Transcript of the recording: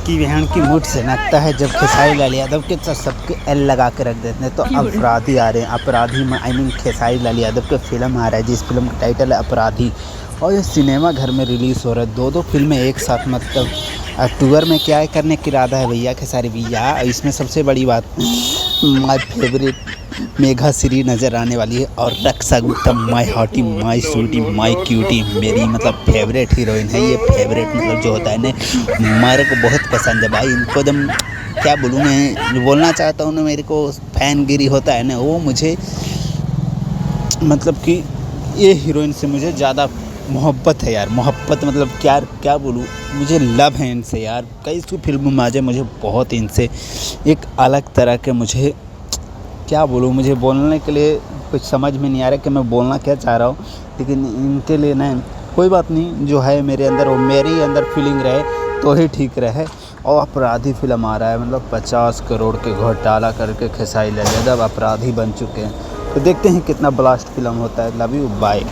इसकी बहन की मुठ से लगता है जब खेसारी लाल यादव के तो सबके एल लगा के रख देते हैं। तो अपराधी आ रहे हैं, अपराधी में आई मीन खेसारी लाल यादव का फिल्म आ रहा है जिस फिल्म का टाइटल है अपराधी, और ये सिनेमा घर में रिलीज़ हो रहा है। दो फिल्में एक साथ, मतलब अक्टूबर में क्या करने का इरादा है भैया खेसारी भैया। इसमें सबसे बड़ी बात माय फेवरेट मेघा श्री नज़र आने वाली है, और Raksha Gupta my hottie my sweetie my cutie मेरी मतलब फेवरेट हीरोइन है ये। फेवरेट मतलब जो होता है ना, मेरे को बहुत पसंद है भाई। इनको एकदम क्या बोलूँ, मैं जो बोलना चाहता हूँ ना, मेरे को फैनगिरी होता है ना, वो मुझे मतलब कि ये हीरोइन से मुझे ज़्यादा मोहब्बत है यार। मोहब्बत मतलब क्या बोलूँ, मुझे लव है इनसे यार। कई सौ फिल्मों में आज मुझे बहुत इनसे एक अलग तरह के, मुझे क्या बोलूँ, मुझे बोलने के लिए कुछ समझ में नहीं आ रहा कि मैं बोलना क्या चाह रहा हूँ। लेकिन इनके लिए ना कोई बात नहीं, जो है मेरे अंदर वो मेरे ही अंदर फीलिंग रहे तो ही ठीक रहे। और अपराधी फिल्म आ रहा है, मतलब 50 करोड़ के घोटाला करके खेसारी लाल यादव अपराधी बन चुके हैं। तो देखते हैं कितना ब्लास्ट फिल्म होता है। Love you, bye.